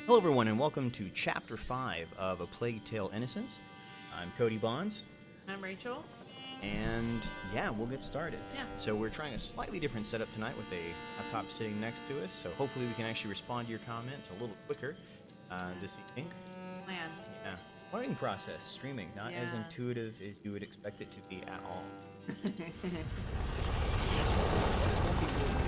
Hello, everyone, and welcome to Chapter 5 of A Plague Tale: Innocence. I'm Cody Bonds. I'm Rachel. And yeah, we'll get started. Yeah. So we're trying a slightly different setup tonight with a laptop sitting next to us, so hopefully we can actually respond to your comments a little quicker this evening. Plan. Yeah. Learning process, streaming, not as Yeah. intuitive as you would expect it to be at all. That's what people do.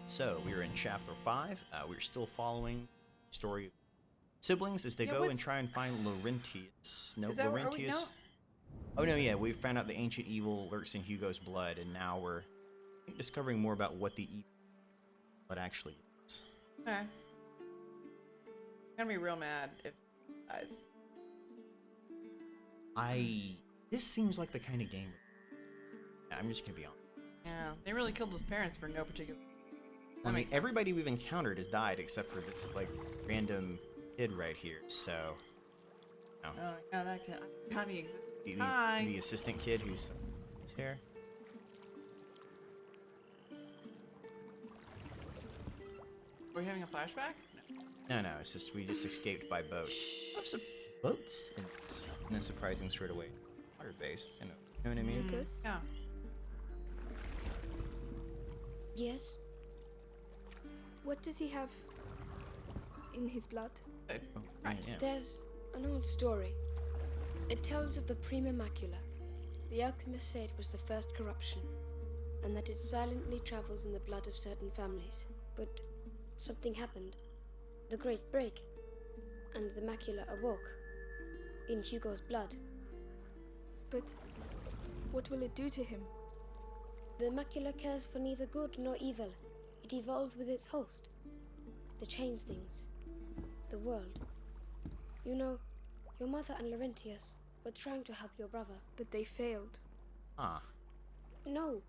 So, we are in Chapter 5. We're still following the story of siblings as they go and try and find Laurentius. No, Is that where Laurentius. no? Oh, no, yeah, we found out the ancient evil lurks in Hugo's blood, and now we're I think, discovering more about what the evil blood actually is. Okay. I'm gonna be real mad if guys. This seems like the kind of game. I'm just gonna be honest. Yeah, they really killed his parents for no particular. I mean, makes sense. everybody we've encountered has died except for this, like, random kid right here, so... No. Oh, yeah, that kid. How do you exist? The assistant kid who's his hair. We're having a flashback? No, it's just we just escaped by boat. Have some boats in a surprising sort of way. Water-based, you know what I mean? Lucas? Yeah. Yes? What does he have in his blood? Oh, right, yeah. There's an old story. It tells of the Prima Macula. The alchemists say it was the first corruption, and that it silently travels in the blood of certain families. But something happened. The Great Break, and the macula awoke in Hugo's blood. But what will it do to him? The macula cares for neither good nor evil. It evolves with its host to change things, the world. You know, your mother and Laurentius were trying to help your brother. But they failed. Ah. No,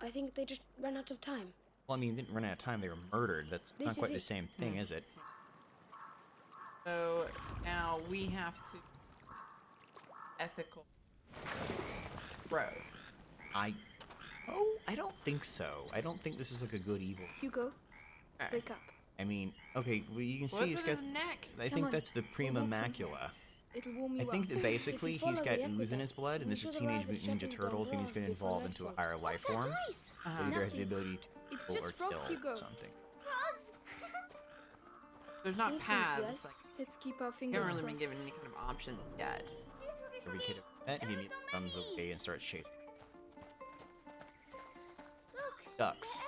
I think they just ran out of time. Well, I mean, they didn't run out of time. They were murdered. That's This not is quite the it. same thing, is it? So now we have to ethical growth. I don't think so. I don't think this is like a good evil. Hugo, Okay. wake up. I mean, okay, well, you can see What's he's in got. his neck? I Come think on, that's the Prima we'll walk from here. Macula. It'll warm you I think up. that basically If you he's follow got the ooze in aqueduct, his blood, and we this is should Teenage arrive at Mutant Ninja Shattered Turtles, and he's going to before evolve into a nightfall. higher life form. That either has the ability to It's kill or just frogs, kill Hugo. something. There's not This seems paths. right. Like, Let's keep our we fingers haven't really been crossed. given any kind of options yet. Every kid I've met, he immediately runs away and starts chasing ducks.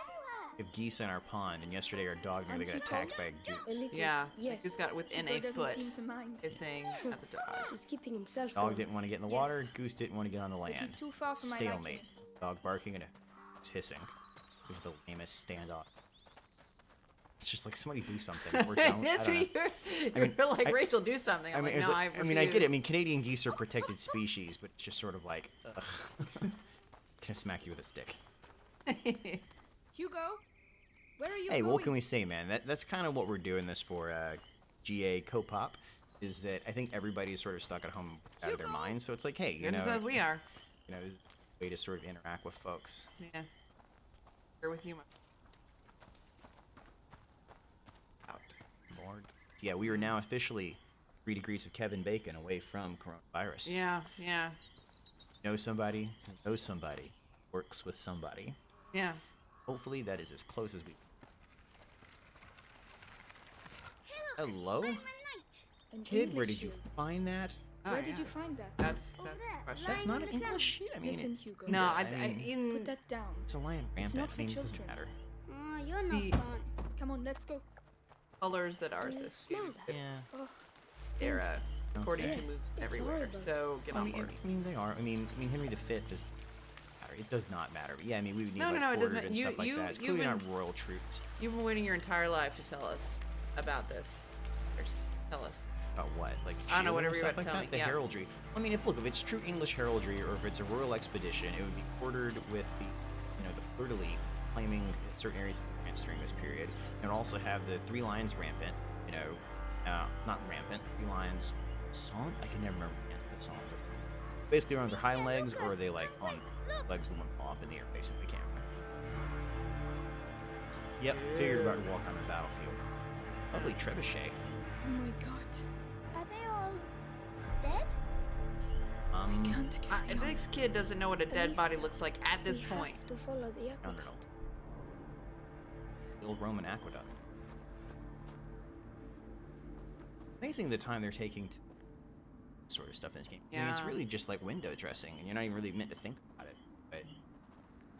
We have geese in our pond, and yesterday our dog nearly Aren't got you attacked by cold? a A goose. little, Yeah, yes. he just got within Hugo a doesn't foot, seem to mind. hissing at the dog. He's keeping himself Dog warm. didn't want to get in the Yes. water, goose didn't want to get on the But land. he's too far for my Stalemate. liking. Dog barking and a goose hissing. It was the lamest standoff. It's just like somebody do something or don't. I That's don't what know. you're like, I- Rachel, do something. I'm like, it's no, like- I I mean, I get it. I refuse. mean, Canadian geese are protected species, but it's just sort of like, ugh. Can I smack you with a stick? Hugo, where are you Hey, going? what can we say, man? That's kind of what we're doing this for, GA Co-Pop, is that I think everybody's sort of stuck at home out of their Hugo! minds, so it's like, hey, you Goodness know, as we are. this is a way to sort of interact with folks. Yeah. Here with you, my out. Lord. So yeah, we are now officially 3 degrees of Kevin Bacon away from coronavirus. Yeah, Know somebody who knows somebody, works with somebody. yeah. Hopefully that is as close as we. Hello? An Kid, where English did you shield. find that? Oh, Where yeah. did you find that? That's the question. That's not an English sheet. I mean, Listen, Hugo. No, Yeah, I I mean- in Put that down. it's a lion It's rampant. not for I mean, it doesn't children. matter. Oh, you're not The- fun. Come on, let's go. colors that are Do you associated smell that? Yeah. Oh, it era, stinks. according Yes, to moves it's everywhere. horrible. So get I on mean, board. they are. I mean, Henry V is. It does not matter. But yeah, I mean, we would need No, like no, it doesn't quartered matter. and stuff like that. It's You've clearly not been- royal troops. You've been waiting your entire life to tell us about this. Tell us. About what? Like I don't know, shielding whatever and you're stuff about like to tell that? me, The yeah. heraldry. I mean, if it's true English heraldry, or if it's a royal expedition, it would be quartered with the fleur-de-lis claiming certain areas of France during this period, and also have the 3 lions rampant. Not rampant. 3 lions. Song? I can never remember the song. basically on their hind legs, or are they like on legs limp off in the air facing the camera? Yep, figured about to walk on the battlefield. Lovely trebuchet. Oh my god. Are they all dead? We can't carry on. This kid doesn't know what a dead body looks like at this We point. have to follow the aqueduct. Counternote. The old Roman aqueduct. Amazing the time they're taking to sort of stuff in this game. I mean, it's Yeah. really just like window dressing, and you're not even really meant to think about it. But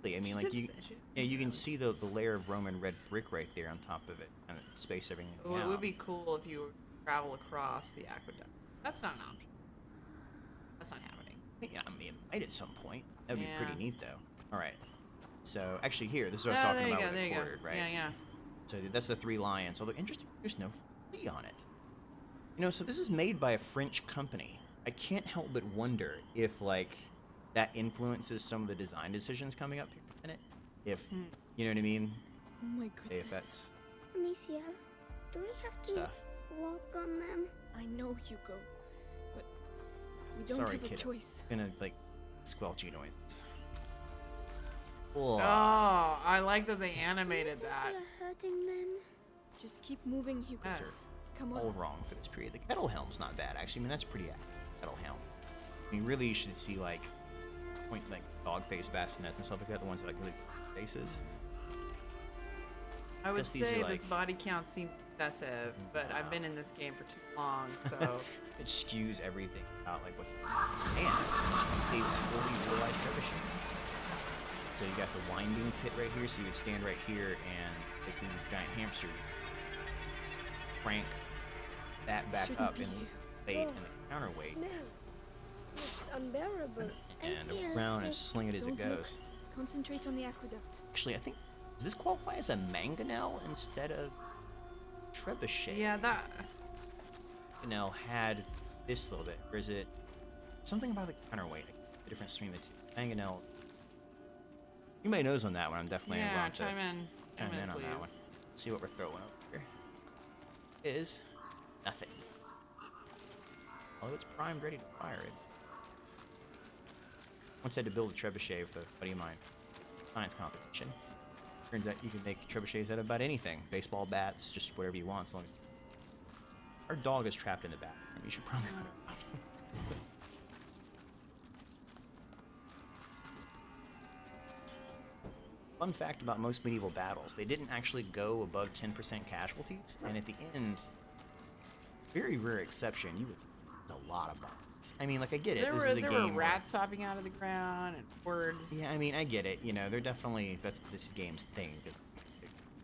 really, I mean, like you can see the layer of Roman red brick right there on top of it, kind of space everything Oh, it out. would be cool if you travel across the aqueduct. That's not an option. That's not happening. Yeah, I mean, it might at some point. That'd be Yeah. pretty neat, though. All right. So actually, here, this is what I was Oh, talking there you about go, with there the you go. quartered, right? Yeah, yeah. So that's the 3 lions. Although interesting, there's no flea on it. You know, so this is made by a French company. I can't help but wonder if like that influences some of the design decisions coming up here in it. If you know what I mean? Oh my If goodness. that's Amicia, do we have to stuff. walk on them? I know, Hugo. But we don't Sorry, have a kiddo. choice. Gonna like squelchy noises. Oh, Oh, I like that they animated that. We are hurting them. Just keep moving, Hugo. Yes. Come all on. wrong for this period. The kettle helm's not bad actually. I mean, that's pretty accurate. Kettle helm. I mean, really, you should see like dog face bassinets and stuff like that. The ones that like really faces. I would Guess these are say like- this body count seems excessive, but I've been in this game for too long, so It skews everything out like what. Man, they fully realized trebuchet. So you got the winding pit right here. So you would stand right here and basically this giant hamster crank that back Shouldn't up be and here. weight Oh, and the counterweight Smell. It's unbearable. and feel around and sick. sling it as it Don't look. goes. Concentrate on the aqueduct. Actually, I think does this qualify as a mangonel instead of trebuchet? yeah, that. Mangonel had this little bit, or is it something about the counterweight? The difference between the two. Mangonel. You may knows on that one. I'm definitely Yeah, around to chime in. chime in on please. that one. See what we're throwing over here. Is nothing. Although it's primed, ready to fire it. Once had to build a trebuchet with a buddy of mine. Science competition. Turns out you can make trebuchets out of about anything. Baseball bats, just whatever you want, as long as our dog is trapped in the bathroom. You should probably let her out. Fun fact about most medieval battles, they didn't actually go above 10% casualties, and at the end, very rare exception, you would a lot of bodies. I mean, like, I get it. There This were is a there game were rats popping out of the ground and words. Yeah, I mean, I get it. You know, they're definitely that's this game's thing, is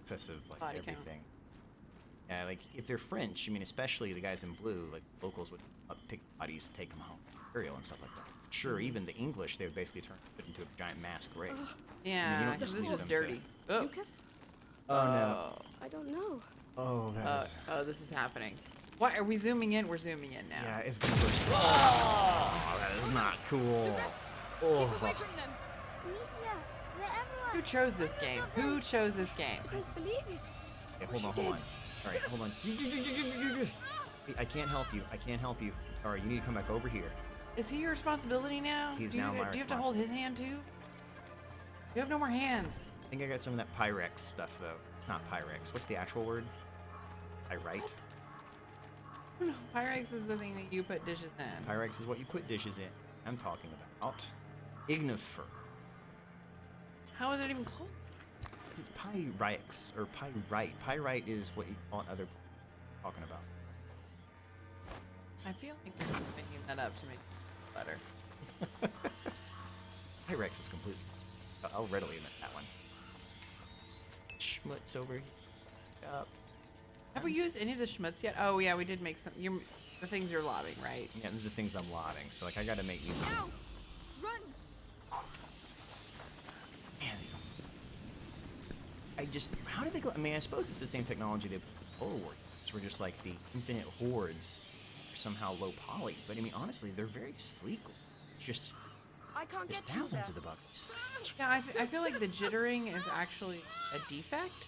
excessive like Body count. everything. Yeah, like if they're French, I mean, especially the guys in blue, like locals would pick bodies, take them home, burial and stuff like that. Sure, even the English, they would basically turn it into a giant mass grave. Yeah, don't just this leave is them dirty. Oh, Lucas? Oh no! I don't know. Oh, that is. oh, this is happening. Why are we zooming in? We're zooming in now. Yeah, it's gonna burst. Oh, that is not cool. Oh, Amicia, they're Who everywhere. chose this game? Who chose this game? I don't believe it. okay, hold on. All right, hold on. Hey, I can't help you. I can't help you. I'm sorry. You need to come back over here. Is he your responsibility now? He's do you, now my Do you have to hold his hand too? You have no more hands. I think I got some of that Pyrex stuff though. It's not Pyrex. What's the actual word? Pyrite. No, Pyrex is the thing that you put dishes in. Pyrex is what you put dishes in. I'm talking about ignifer. How is it even called? This is Pyrex or pyrite. Pyrite is what you call it other talking about. I feel like you're just making that up to make it better. Pyrex is completely. I'll readily admit that one. Schmutz over up. Have we used any of the schmutz yet? Oh yeah, we did make some. The things you're lobbing, right? Yeah, these are the things I'm lobbing. So like I gotta make these. Now! Run! Man, these. I just. How did they go? I mean, I suppose it's the same technology they put forward. So we're just like the infinite hordes are somehow low poly. But I mean, honestly, they're very sleek. Just I can't there's get through thousands there. of the buggies. Yeah, I feel like the jittering is actually a defect,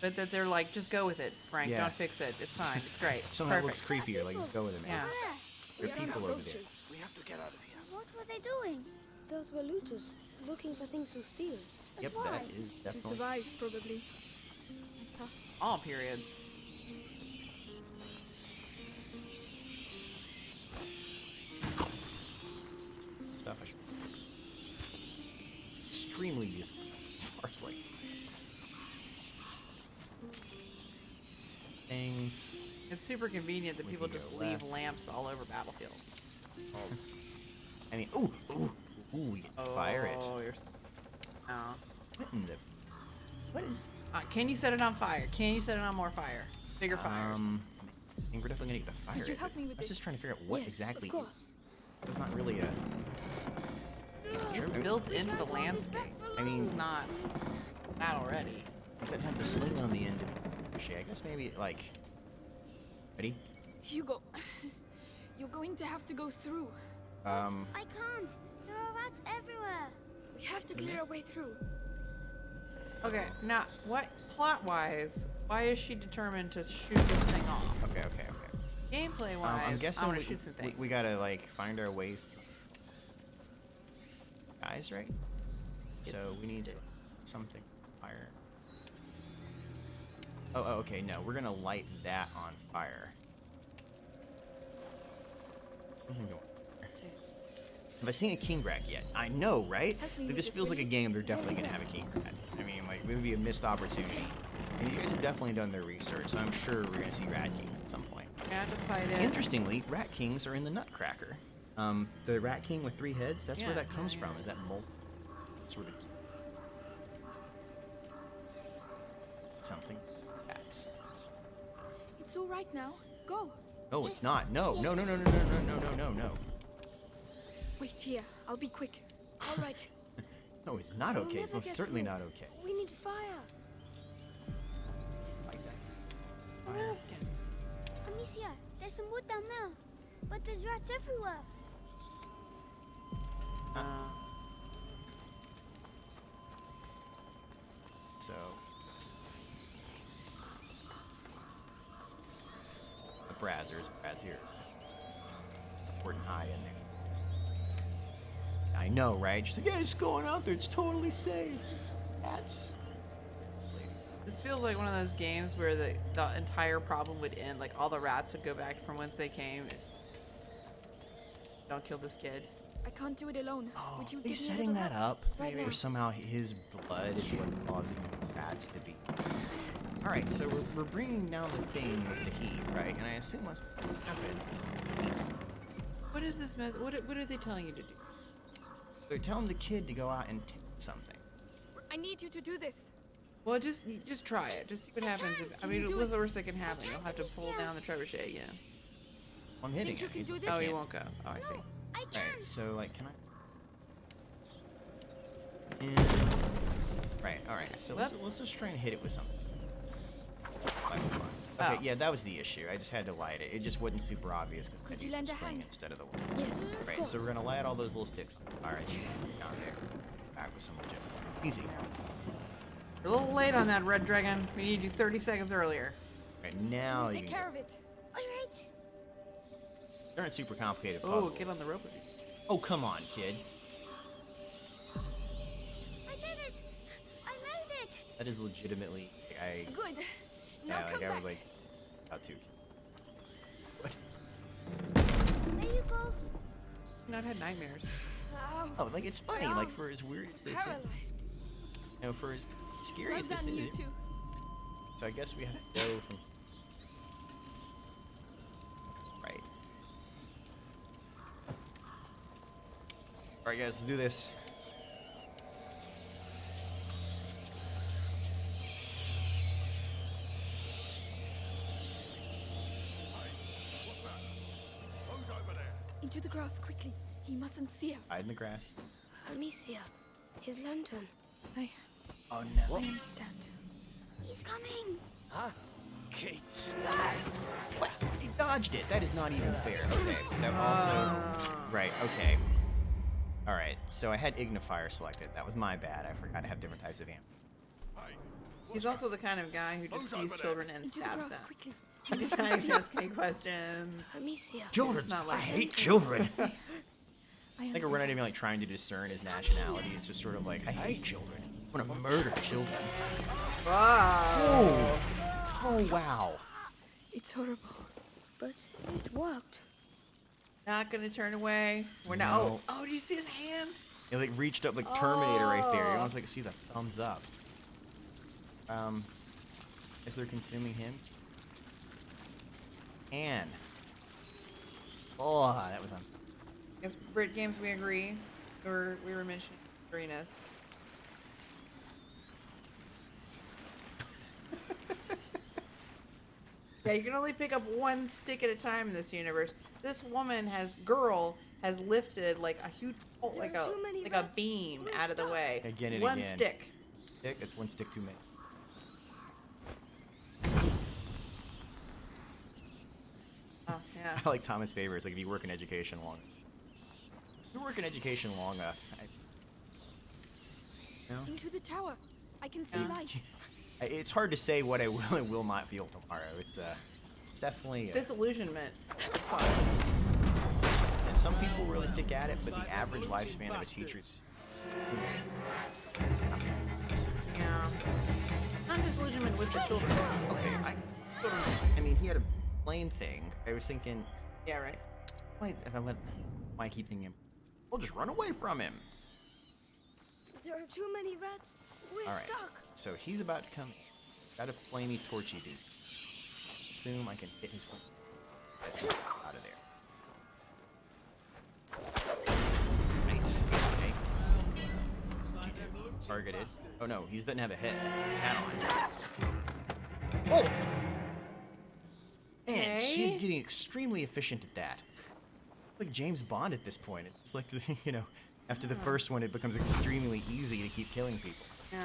but that they're like, just go with it, Frank. Yeah. Don't fix it. It's fine. It's great. It's Somehow it looks perfect. creepier. Like just go with it, man. Yeah. There are We are people over there. soldiers. What were they doing? Those were looters, looking for things to steal. Yep, Why? that is To definitely. survive, probably. Plus, All periods. Stuff I should. Extremely useful as far as like things. It's super convenient that We people can just go leave left. lamps all over Battlefield. I mean, ooh, we can fire it. Oh, you're. Oh. What in the? What is? Can you set it on fire? Can you set it on more fire? Bigger fires. I think we're definitely gonna get the fire. Could you it, help but me with I was this? just trying to figure out what Yes, exactly. Of course. It's not really a. It's built into the landscape. I mean- This is not already. It doesn't have the sling on the end. I guess maybe like. Ready? Hugo, you're going to have to go through. I can't. There are rats everywhere. We have to clear our way through. Okay, now what plot-wise? Why is she determined to shoot this thing off? Okay. Gameplay-wise, I'm guessing I want we, to shoot some things. we gotta like find our way. Guys, right? So we need to something fire. Oh, okay. No, we're gonna light that on fire. Something going on there. Have I seen a king rat yet? I know, right? Help me Like, with this this, feels will like a you? game they're definitely gonna have a king rat. I mean, like, it would be a missed opportunity. And you guys have definitely done their research, so I'm sure we're gonna see rat kings at some point. We have to fight it. Interestingly, rat kings are in the Nutcracker. The rat king with 3 heads, that's where Yeah, that comes yeah, from. yeah. Is that mole? Sort of something. That's. It's all right now. Go. No, Yes, it's not. No. yes. No. Wait here. I'll be quick. All right. No, it's not We'll okay. It's never most get certainly through. not okay. We need fire. Like that. I'm asking. Amicia, there's some wood down there. But there's rats everywhere. So. The Brazzers here. Important high in there. I know, right? She's like, yeah, just going out there. It's totally safe. That's. This feels like one of those games where the entire problem would end. Like all the rats would go back from whence they came. Don't kill this kid. I can't do it alone. Oh, Would you are give you me a setting little that help? up? Right Or now. somehow his blood is what's causing rats to be. Alright, so we're bringing down the thing with the heat, right? And I assume what's happened. What is this mess? What are they telling you to do? They're telling the kid to go out and take something. I need you to do this. Well, just try it. Just see what happens. I mean, do what's it. the worst that can happen? You'll have to pull down the trebuchet again. I'm hitting Think you it. can He's do like, this? Oh, "I he can't." won't go. Oh, I see. I can. Right, so like, can I? Alright, so let's just try and hit it with something. Okay, Oh. yeah, that was the issue. I just had to light it. It just wasn't super obvious because I Could you used lend the a sling hand? instead of the wood. Yes. Of Right, course. so we're gonna light all those little sticks. Alright, down there. Back with some legit. Easy. You're a little late on that, Red Dragon. We need you 30 seconds earlier. Right, now Can you you take can care of it? All right. They're not super complicated Oh, puzzles. get on the rope with you. Oh, come on, kid. I did it. I made it. That is legitimately, Good. yeah, Now like come I back. would like, about to. What? There you go. Not had nightmares. Ow. Oh, like it's funny, My like arms. for as weird as this is, Paralyzed. you know, for as scary Well as this done, you is. two. So I guess we have to go from. Right. Alright, guys, let's do this. Into the grass quickly. He mustn't see us. Hide in the grass. Amicia, his lantern. Oh no. I understand. He's coming. Kate. What? He dodged it. That is not even fair. Okay. That also. Right. Okay. All right. So I had Ignifier selected. That was my bad. I forgot to have different types of ammo. He's also the kind of guy who just sees children and Into the stabs grass them. quickly. He's trying to ask any questions. Amicia. Children. It's not I like hate children. I think we're not even like trying to discern his nationality. It's just sort of like, I hate children. I want to murder children. Wow. Oh wow. It's horrible. But it worked. Not gonna turn away. We're not. No. Oh, do you see his hand? It like reached up like Terminator right there. You almost like see the thumbs up. Is they're consuming him? And oh, that was on. I guess Brit Games, we agree. Or we were mentioning Arenas. Yeah, you can only pick up one stick at a time in this universe. This girl has lifted like a huge, like are too many a rats. beam We're out of the stuck. way. Again and one again. stick. Stick? That's one stick too many. Oh yeah. I like Thomas Favors. Like if you work in education long, if you work in education long enough, Into the tower. I can see Yeah. light. it's hard to say what I will and will not feel tomorrow. It's definitely. Disillusionment. And some people really stick at it, but the average lifespan of a teacher is. Yeah. Not disillusionment with the children. Okay, I mean, he had a plane thing. I was thinking, Yeah, right. why I keep thinking, we'll just run away from him. There are too many rats. We're All right. stuck. So he's about to come. Got a flamey torchy dude. Assume I can hit his flame. Out of there. Right. Okay. Targeted. Oh no, he doesn't have a hit. Hat on. Oh! Man, she's Okay. getting extremely efficient at that. Like James Bond at this point. It's like, you know, after the first one, it becomes extremely easy to keep killing people. Yeah.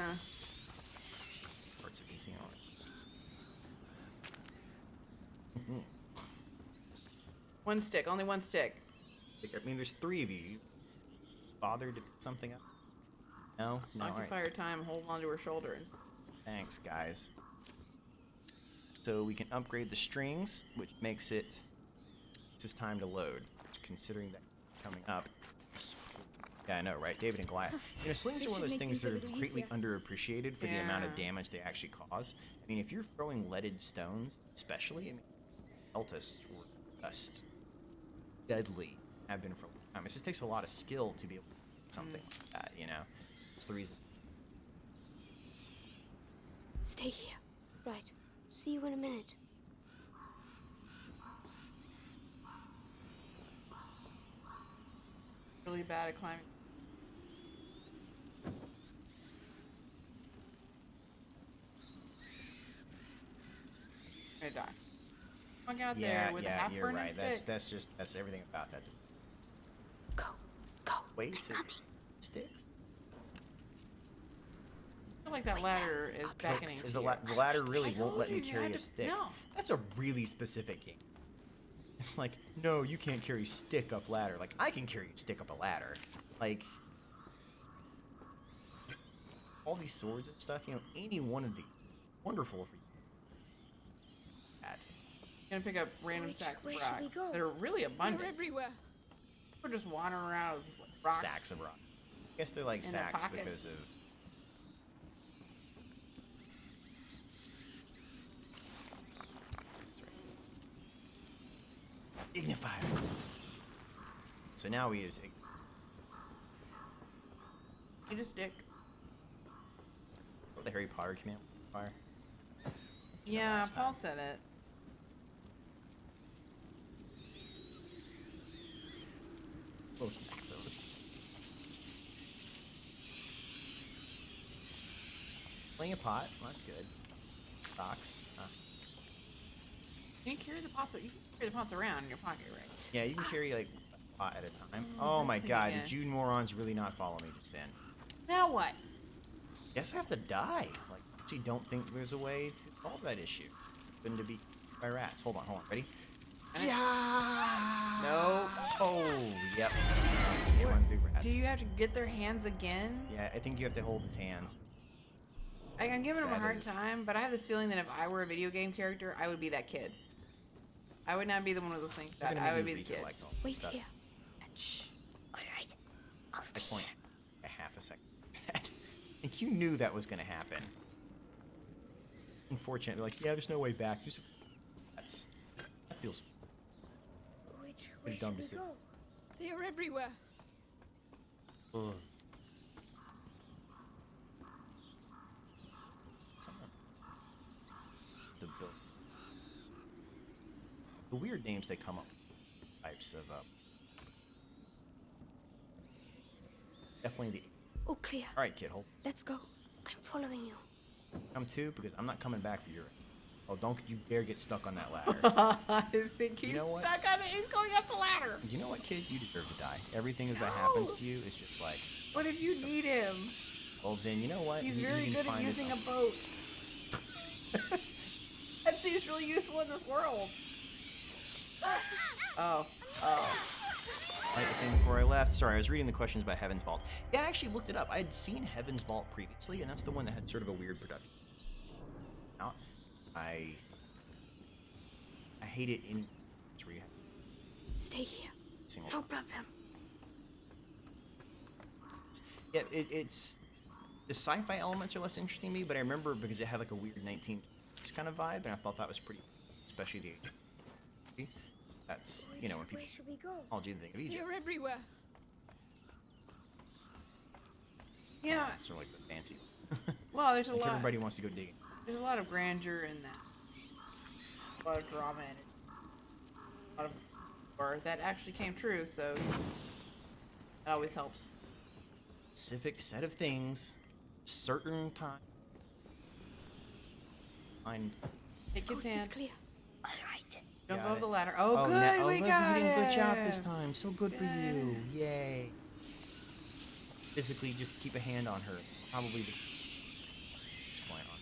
Parts of easy on it. One stick. Only one stick. I mean, there's three of you. You bothered to pick something up? No? No, Occupy alright. her time. Hold onto her shoulder. And Thanks, guys. So we can upgrade the strings, which makes it just time to load. Which, considering that coming up. Yeah, I know, right? David and Goliath. You know, slings It are one of should those make things that things are a little greatly easier. underappreciated for the amount of Yeah. damage they actually cause. I mean, if you're throwing leaded stones, especially, I mean, cultists were just deadly, have been for a long time. It just takes a lot of skill to be able to do something like that, you know? That's the reason. Stay here. Right. See you in a minute. really bad at climbing. I'm gonna die. Walk out there with a yeah, half you're burning right. stick. That's everything about that. Go. Go. Wait, sticks? I feel like that ladder is beckoning Is to the, you. the ladder really I won't told let me you, you carry had a to- stick. no. That's a really specific game. It's like, no, you can't carry stick up ladder. Like, I can carry stick up a ladder. Like, all these swords and stuff, you know, any one of these, wonderful for you. Gonna pick up random Which sacks of way should we rocks go? that are really abundant. They're everywhere. We're just wandering around with rocks. Sacks of rock. I guess they're like In their sacks pockets. because of. Ignifier. So now he is. Need a stick. The Harry Potter command fire. Yeah, last Paul time. said it. Oh, stacks of it. Playing a pot. Well, that's good. Rocks. You can carry the pots. You can carry the pots around in your pocket, right? Yeah, you can carry like a pot at a time. Oh, Oh that's my the god, idea. did you morons really not follow me just then? Now what? Guess I have to die. Like, I actually don't think there's a way to solve that issue. Been to be by rats. Hold on. Ready? Yeah. No. Oh, yep. You want to do rats? Do you have to get their hands again? Yeah, I think you have to hold his hands. I'm giving him a That hard is- time, but I have this feeling that if I were a video game character, I would be that kid. I would not be the one with listening to They're that. gonna I would make be me the kid. recollect all this Wait stuff. here. And shh. All right. I'll stay point a half a second. Like you knew that was gonna happen. Unfortunately, like yeah, there's no way back. That feels Which pretty dumb to say. They are everywhere. Ugh. Someone- The weird names they come up with, types of definitely the. Oh, clear. All right, kid, hold. Let's go. I'm following you. Come too, because I'm not coming back for your. Oh, don't you dare get stuck on that ladder. I think he's You know what? stuck on it. He's going up the ladder. You know what, kid? You deserve to die. Everything that happens to you is just like. What if you need him? Well, then you know what? He's You very can good at find using a us- boat. That seems really useful in this world. Oh. Right thing before I left. Sorry, I was reading the questions about Heaven's Vault. Yeah, I actually looked it up. I had seen Heaven's Vault previously, and that's the one that had sort of a weird production. Now, I hate it in Stay here. single. No problem. Yeah, it's the sci-fi elements are less interesting to me, but I remember because it had like a weird 19 kind of vibe, and I thought that was pretty, especially the. That's when people Where should we go? all do the thing of They Egypt. are everywhere. Yeah. Sort of like the fancy. Well, there's a Like lot. everybody wants to go digging. There's a lot of grandeur in that. A lot of drama in it. A lot of or that actually came true, so that always helps. Specific set of things, certain time. Find. Take his Coast is hand. clear. All right. Don't Got go up it. the ladder. Oh, good. Oh, We look, got you didn't glitch out it. this time. So good for you. Yay. Physically, just keep a hand on her. Probably the best point on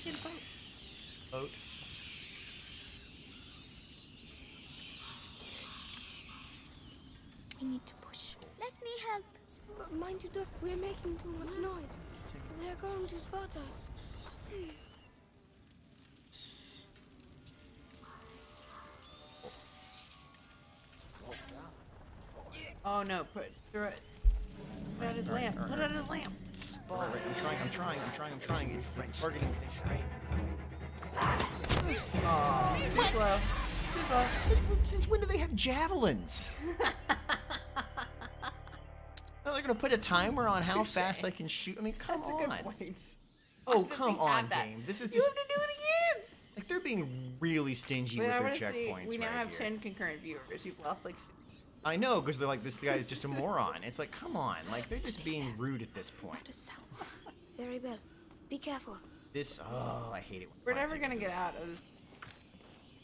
Get a boat. boat. We need to push. Let me help. Mind you, Doc, we're making too much noise. They're going to spot us. Oh no! Throw it. Put out his lamp. Put out his lamp. Right, I'm trying. It's the targeting thing. Oh, too slow. Too slow. Since when do they have javelins? Well, they're gonna put a timer on how fast they can shoot. I mean, come That's a on. good point. Oh, Why does come he on, have that? game. This is You just have to do it again. like they're being really stingy Wait, with I their want to see. checkpoints We now right have here. 10 concurrent viewers. You've lost like. I know, because they're like, this guy is just a moron. It's like, come on, like they're just being rude at this point. Not a sound. Very well. Be careful. This, oh, I hate it. When We're final never gonna sequences- get out of this.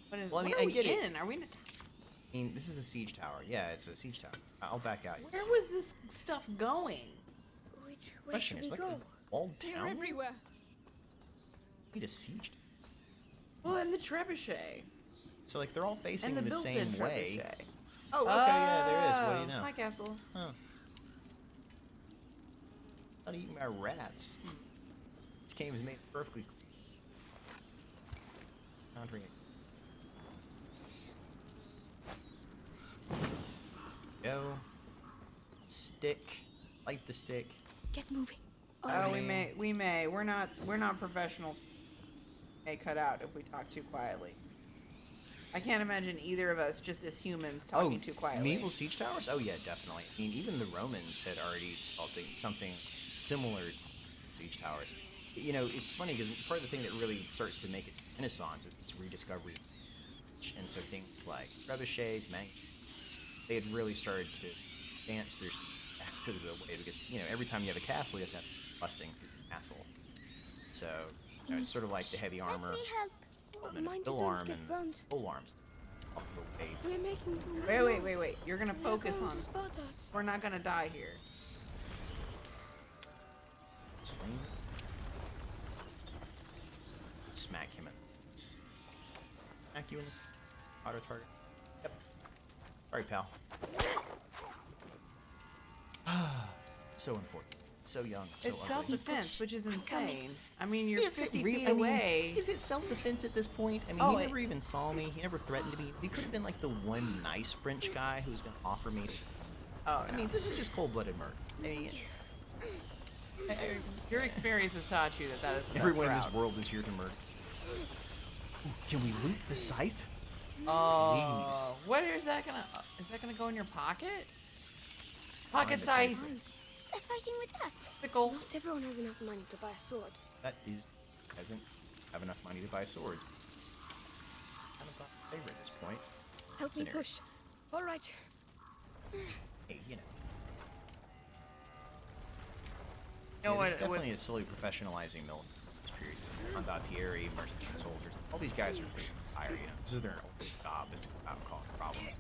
What is? Well, I mean, what are I we get it. in? Are we in a? I mean, this is a siege tower. Yeah, it's a siege tower. I'll back out. Where was this stuff going? Which way Question should is we like go? a walled They are town. everywhere. Need a siege. Well, and the trebuchet. So like they're all facing And the the built-in same way. trebuchet. Oh, okay, yeah, there is. What do you know? My castle. Huh. Not eating my rats. This game is made perfectly. Countering it. Go. Stick. Light the stick. Get moving. Oh, we Alright. may. We're not professionals. May cut out if we talk too quietly. I can't imagine either of us, just as humans, talking too quietly. Medieval siege towers? Oh yeah, definitely. I mean, even the Romans had already built something similar to siege towers. You know, it's funny because part of the thing that really starts to make it Renaissance is its rediscovery. And so things like trebuchets, they had really started to advance their after the way because, you know, every time you have a castle, you have to have busting through the castle. So, you know, it's sort of like the heavy armor, Let me help. Mind you, full don't arm, get and burned. full arms. Off the blades. We're making too much noise. Wait. You're gonna They're focus going on. to spot us. We're not gonna die here. Sling. Smack him in the face. Smack you in the auto target. Yep. Sorry, pal. So unfortunate. So young. So It's ugly. self-defense, which is coming. insane. I mean, you're Is it 50 really- feet I mean, away. is it self-defense at this point? I mean, Oh, he it- never even saw me. He never threatened me. He could have been like the one nice French guy who was going to offer me Oh, I no. mean, this is just cold-blooded murder. I mean, Your experience has taught you that that is the everyone in best this route. world is here to murder. Ooh, can we loot the scythe? Oh, what is that gonna? Is that gonna go in your pocket? Pocket size They're fighting with that. pickle. Not everyone has enough money to buy a sword. That is doesn't have enough money to buy swords. Kind of a favorite at this point. Help me Scenario. push. All right. Hey, you know. You know Yeah, what? this is definitely what's- a slowly professionalizing military this period. Condottieri, mercenary soldiers. All these guys are higher, you know. This is their only job is to go out and cause problems.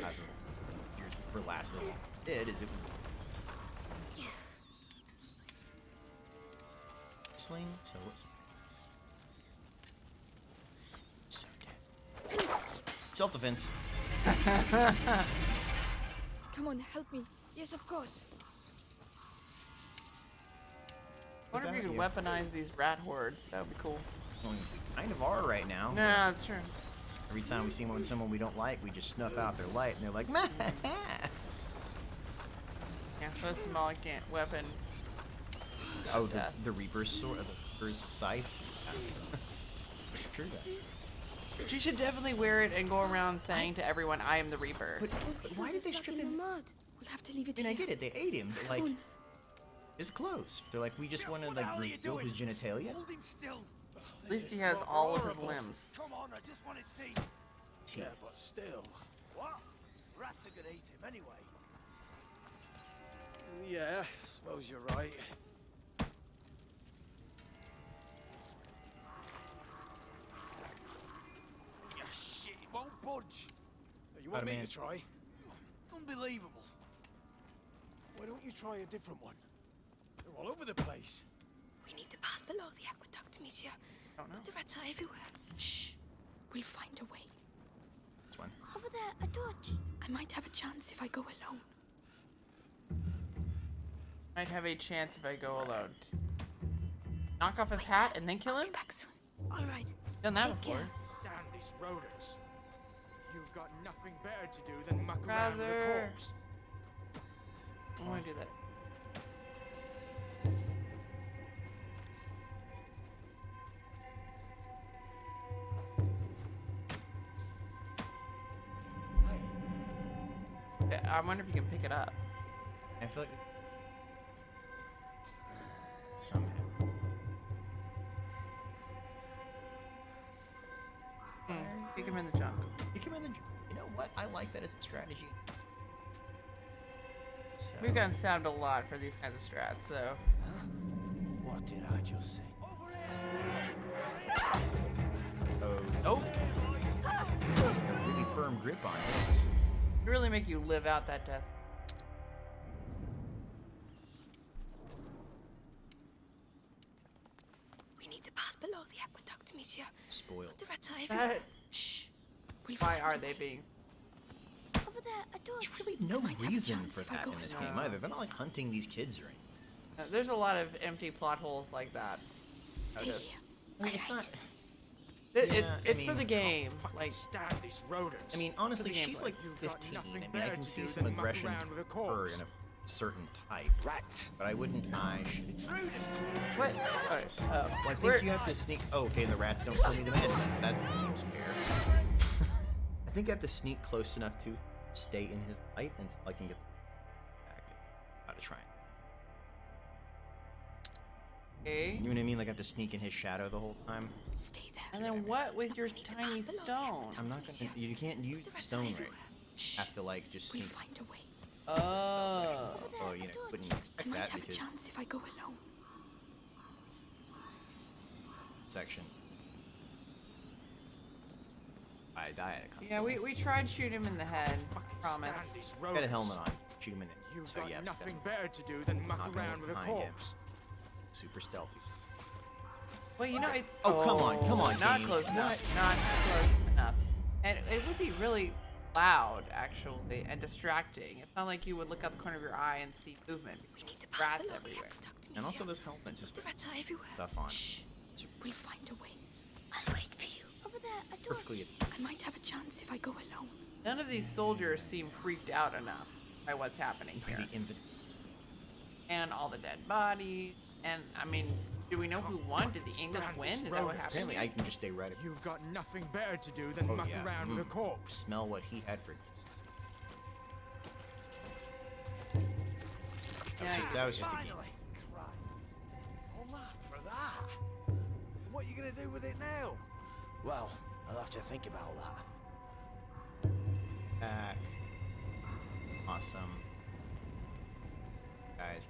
As years for lasted as long as it did, is it was sling, so what's so dead. Self-defense. Come on, help me. Yes, of course. I wonder if you could weaponize these rat hordes. That would be cool. Well, we kind of are right now. No, that's true. Every time we see someone we don't like, we just snuff out their light, and they're like, "Meh." Yeah, most symbolic weapon. Oh, Death. the Reaper's sword, the Reaper's scythe. Yeah. True that. She should definitely wear it and go around saying to everyone, "I am the Reaper." But why did they Stuck strip in the him? mud. We'll have to leave it I mean, I here. get it. They ate him, but like on. his clothes. They're like, we just want to What the like hell are you reveal doing? his genitalia. Hold him still. At least he has all of his limbs. Come on, I just want to see. Yeah, but still. What? Rats are gonna eat him anyway. Yeah, suppose you're right. Yeah, shit, it won't budge. You want me man. to try? Unbelievable. Why don't you try a different one? They're all over the place. We need to pass below the aqueduct, monsieur. Don't know. But the rats are everywhere. Shh. We'll find a way. This one. Over there, a torch. I might have a chance if I go alone. Might have a chance if I go alone. Knock off his hat and then kill him? Be back soon. All right. Done that Take before. care. Damn these rodents. You've got nothing better to do than muck around with a Rather- corpse. I want to do that. Yeah, I wonder if you can pick it up. I feel like somehow. Kick him in the junk. You come in the. You know what? I like that as a strategy. So, We've gotten stabbed a lot for these kinds of strats, so. What did I just say? Oh, a really firm grip on this. it really make you live out that death. We need to pass below the aqueduct, monsieur. Spoiled. But the rats are everywhere. That, Shh. We'll why find are a they way. being? Over there, a torch. There's really no might have a reason chance for if I that go in this alone. game either. They're not like hunting these kids or anything. There's a lot of empty plot holes like that. Stay Notice. here. I mean, it's not. It, Yeah, I it's for mean- the game. Like, Stand these rodents. I mean, honestly, the she's gameplay. like You've got 15. nothing I mean, I better can to see do some than muck aggression around with a to her corpse. in a certain type, Rat. but I wouldn't. I should. what? Oh, Well, I think we're- you have to sneak. Oh, okay, the rats don't kill me. The man does. That seems fair. I think I have to sneak close enough to stay in his light until I can get back. How to try it. Okay. You know what I mean? Like I have to sneak in his shadow the whole time. Stay there. And then what with your We need to tiny pass below the stone? aqueduct, I'm not monsieur. gonna. You can't use The rats are stone right. everywhere. Shh. Have to like just We'll sneak. find a way. Oh. Oh, you know, wouldn't I expect might that have a because chance if I go alone. section. I die at a Yeah, we tried shooting him in the head. Stand Promise. these got a rodents. helmet on. Shoot him in the You've so got yeah, nothing that's better to do than muck Not gonna around with a behind him. corpse. super stealthy. Well, you know, it, Oh, come on, not game. close enough. What? Not close enough. And it would be really loud, actually, and distracting. It's not like you would look out the corner of your eye and see movement. We need to pass Rats below the everywhere. aqueduct, And also monsieur. this helmet just The rats are everywhere. stuff on. Shh. Super We'll find a way. I'll wait for you. Over there, a torch. perfectly. I might have a chance if I go alone. None of these soldiers seem freaked out enough. by what's happening By here. the infinite. And all the dead bodies. And, I mean, do we know who won? Did the English win? Is that what happened? Apparently, I can just stay right. You've got nothing better to do than Oh, muck yeah. around with a corpse. Smell what he had for. That was just a game. Finally! Christ. All that for that? What are you gonna do with it now? Well, I'll have to think about that. Back. Awesome. Guys.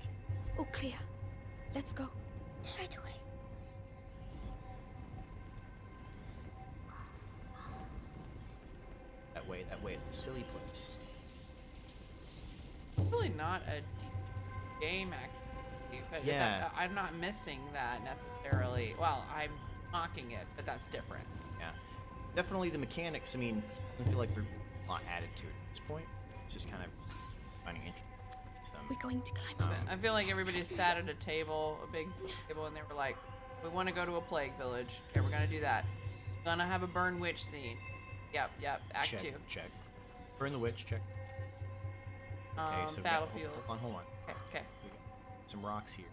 Oh, clear. Let's go. Straight away. That way is a silly place. It's really not a deep game, actually. But Yeah. I'm not missing that necessarily. Well, I'm mocking it, but that's different. Yeah. Definitely the mechanics, I mean, I feel like they're a lot added to it at this point. It's just kind of finding interesting. We're going to climb up. I feel like everybody sat at a table, a big table, and they were like, we want to go to a plague village. Okay, we're going to do that. Gonna have a burn witch scene. Yep, Act check, 2. check. Burn the witch, check. Okay, so Battlefield. Hold on. Okay. We got some rocks here.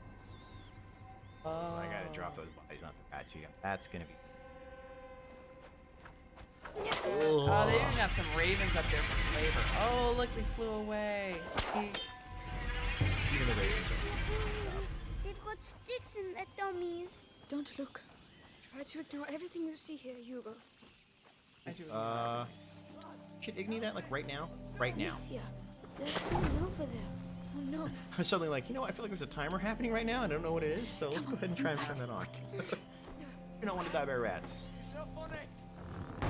I gotta drop those bodies, not the bats. That's gonna be. Oh, they even got some ravens up there for flavor. Oh, look, they flew away. See? Even the ravens are stop. They've got sticks in their dummies. Don't look. Try to ignore everything you see here, Hugo. I do. Should Igni that like right now? Right now. Amicia, there's someone over there. Oh no. Something like, I feel like there's a timer happening right now. I don't know what it is, so let's go ahead and try and turn that on. You don't want to die by rats. So funny.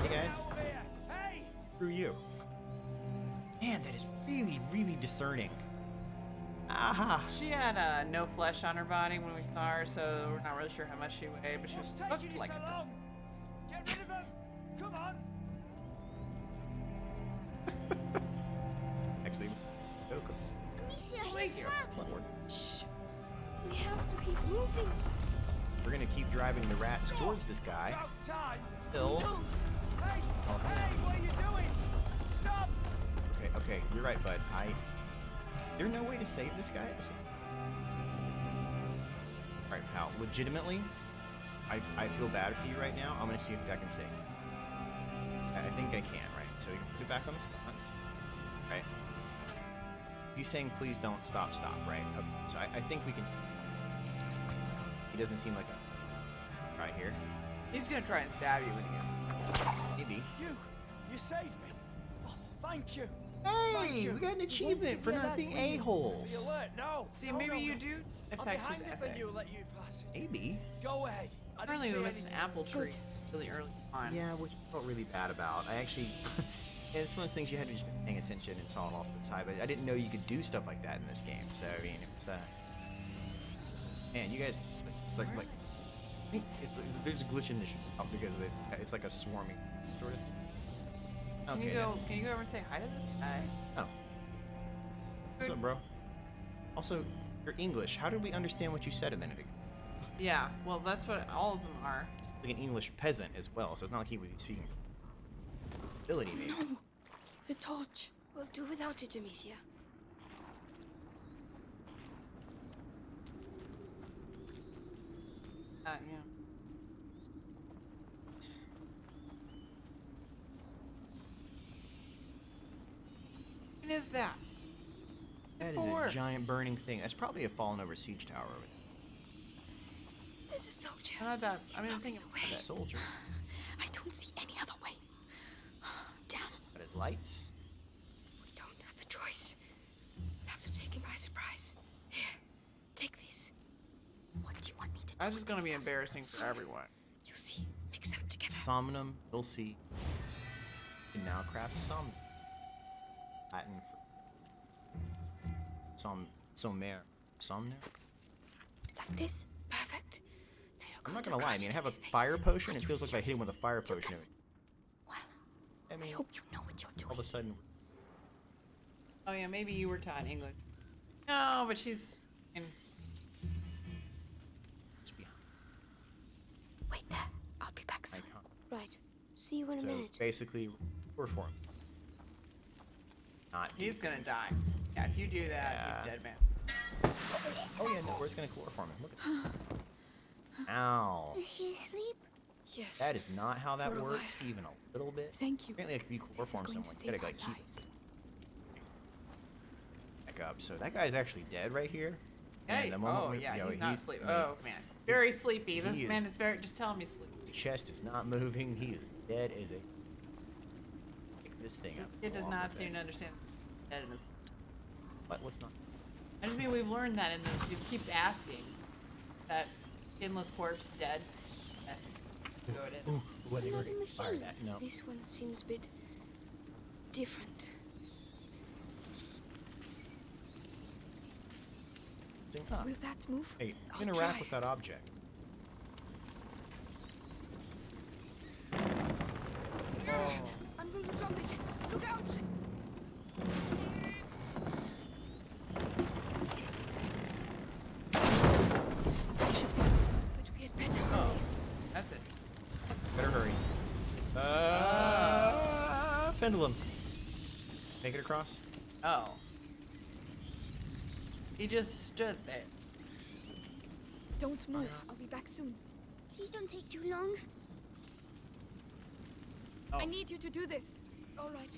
Hey guys, Over here. Hey! through you. Man, that is really, really discerning. Aha! She had no flesh on her body when we saw her, so we're not really sure how much she weighed, but she What's looked taking you like so a long? Get rid of him! Come on! Actually, Coco. Amicia, Thank he's you. trapped. It's not working. Shh. We have to keep moving. We're gonna keep driving the rats towards this guy. About time! Till. Hey! Hey! What are you doing? Stop! Okay, you're right, bud. There's no way to save this guy. Alright, pal. Legitimately, I feel bad for you right now. I'm gonna see if I can save you. I think I can, right? So we can put it back on the sconce. Right? He's saying please don't stop, right? Okay. So I think we can. He doesn't seem like a. Right here. He's gonna try and stab you when he gets. Maybe. You saved me! Oh, thank you! Hey, you. we got an achievement for not being a-holes. Be alert, no! See, no, maybe no, you no. do I'm affect his behind it, ethic. then you'll let you pass it. Maybe. Go ahead. I didn't Apparently, say we missed an anything. apple tree really early on. Yeah, which I felt really bad about. I actually, yeah, it's one of those things you had to just be paying attention and saw it off to the side. But I didn't know you could do stuff like that in this game. So I mean, it was, man, you guys, it's like there's a glitch in this because of it. It's like a swarming sort of. Can you go over and say hi to this guy? Oh. What's up, bro? Also, you're English. How did we understand what you said a minute ago? Yeah, well, that's what all of them are. He's like an English peasant as well, so it's not like he would be speaking ability, maybe. No. The torch. We'll do without it, Amicia. Yeah. What is that? That is For? a giant burning thing. That's probably a fallen over siege tower over There's a soldier. I thought, I mean, I'm thinking, there. A soldier. I don't see any other way. Damn. Got his lights. We don't have a choice. We'll have to take him by surprise. Here, take this. What do you want me to do? that's with just gonna this be stuff? embarrassing for everyone. You see, mix them together. Somnum, you'll see. You can now craft some. Latin for sommer. Somner? Like this. Perfect. Now you're I'm not going gonna to lie, I crush mean, I it have in a his face. fire potion. Are It you feels like if I hit him with a serious? fire Lucas. potion, Well, I I mean, hope you know what you're all of doing. a sudden, Oh yeah, maybe you were taught English. No, but she's in. it's behind. Wait there. I'll be back soon. Right. See you in a So minute. basically, we're formed. not. He's gonna used. die. Yeah, if you do that, Yeah. he's dead, man. Oh yeah, no, we're just gonna chloroform him. Look at Ow. Is he asleep? Yes. That is not how that For a works, while. even a little bit. Thank you. Apparently, like, if you This is chloroform going to someone, save you gotta our like keep lives. back up. So that guy's actually dead right here. Hey, And the moment oh we- yeah, you know, he's not he's- asleep. I mean, Oh man, very sleepy. This he is- man is very. Just tell him he's sleepy. His chest is not moving. He is dead as a. Pick this thing This up. kid does along not with seem it. to understand. Dead in his. But let's not. I just mean we've learned that in this. He keeps asking that skinless corpse dead. Yes. So it is. What they Another already fired machine. that? No. This one seems a bit different. Huh. Will that move? Hey, I'll interact try. with that object. Unruly trumpet! Look out! There should be, but we had better. Oh, that's it. Better hurry. Pendulum. Make it across. Oh. He just stood there. Don't move. I'll be back soon. Please don't take too long. Oh. I need you to do this. All right.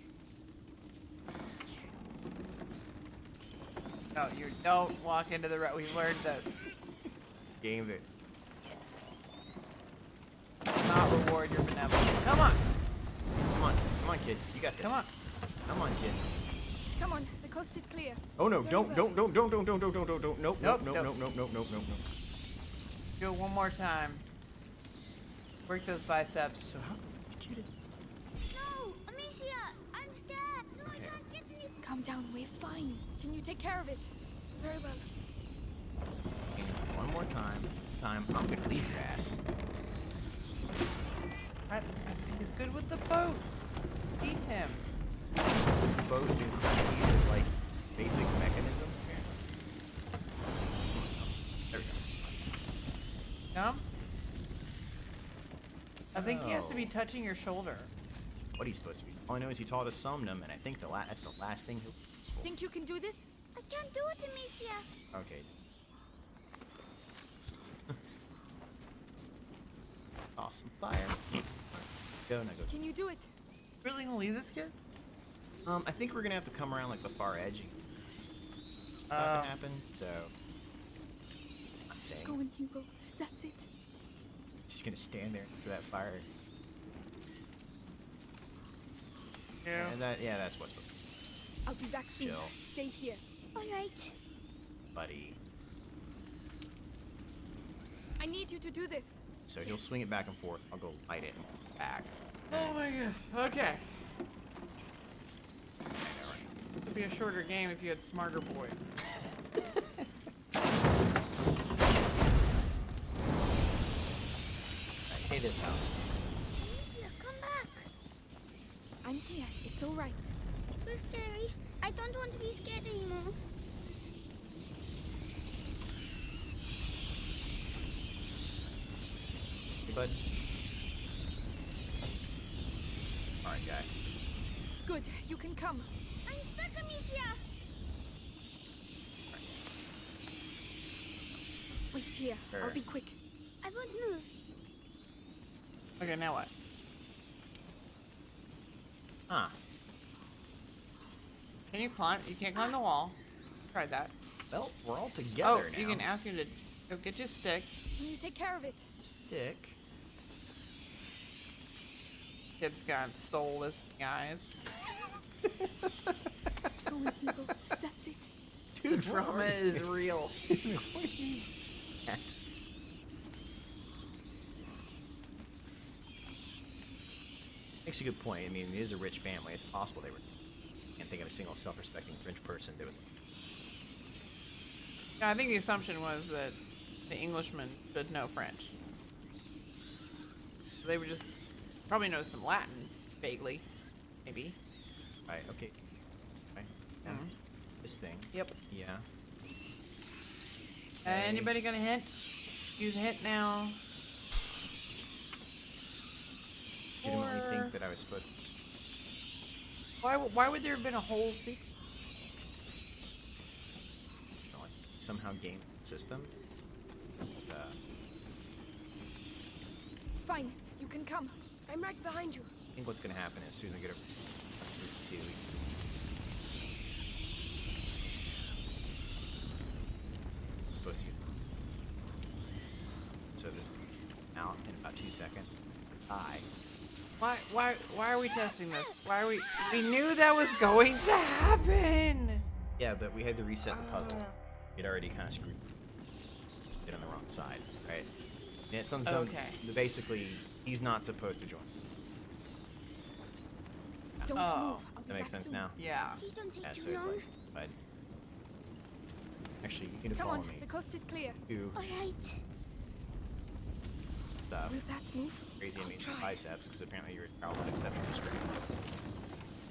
No, you don't walk into the. We've learned this. Game it. Do not reward your benevolence. Come on. Come on. Come on, kid. You got this. Come on. Come on, kid. Come on, the coast is clear. Oh no, Very don't, well. don't, nope, nope, Nope, nope, nope. nope, nope, nope, nope. Do it one more time. Work those biceps. So how this kid is No, Amicia, I'm scared. No, Okay. I can't get any. Calm down, we're fine. Can you take care of it? Very well. one more time. This time I'm gonna leave your ass. I think he's good with the boats. Eat him. Boats and with like basic mechanism. Here. There we go. Come. I think he has to be Oh. touching your shoulder. What he's supposed to be? All I know is he taught us Somnum, and I think that's the last thing he'll be useful. Think you can do this? I can't do it, Amicia. Okay. Awesome fire. Go, now go. Can you do it? Really gonna leave this kid? I think we're gonna have to come around like the far edge. That Oh. can happen. So, I'm not saying. Go on, Hugo. That's it. Just gonna stand there next to that fire. Yeah. And that's what's supposed to be, I'll be back soon. Chill. Stay here. All right. buddy. I need you to do this. So he'll swing it back and forth. I'll go light it and come back. Oh my god. Okay. I know, right? It'd be a shorter game if you had smarter boy. I hate it now. Amicia, come back. I'm here. It's all right. It was scary. I don't want to be scared anymore. Hey, bud. Alright, guy. Good. You can come. I'm stuck, Amicia. Wait here. I'll Sure. be quick. I won't move. Okay, now what? Huh. Can you climb? You can't climb the wall. Tried that. Well, we're all Oh, together now. you can ask him to go get you a stick. Can you take care of it? Stick. Kid's got soulless eyes. Go on, Hugo. That's it. Dude, drama is real. Makes a good point. I mean, it is a rich family. It's possible they were. Can't think of a single self-respecting French person that was. Yeah, I think the assumption was that the Englishmen should know French. So they would just probably know some Latin, vaguely, maybe. Right. Okay. Right. Yeah. Mhm. This thing. Yep. Yeah. Anybody got a hint? Use a hint now. Legitimately Or- think that I was supposed to. Why would there have been a whole sequence? somehow game the system. Just, Fine, you can come. I'm right behind you. I think what's going to happen is as soon as we get over see we supposed to so this out in about 2 seconds. Why are we testing this? Why are we knew that was going to happen. Yeah, but we had to reset the puzzle. It already kind of screwed it on the wrong side, right? And it's something. Okay. Basically, he's not supposed to join. Don't move. Oh. I'll be That makes back sense soon. now. Yeah. Please don't take Yeah, too so it's long. like, but actually, you need to Come follow on, me. the coast is clear. Do Alright. stuff. Will that move? Crazy I'll amazing try. biceps, because apparently you're a child of exceptional strength.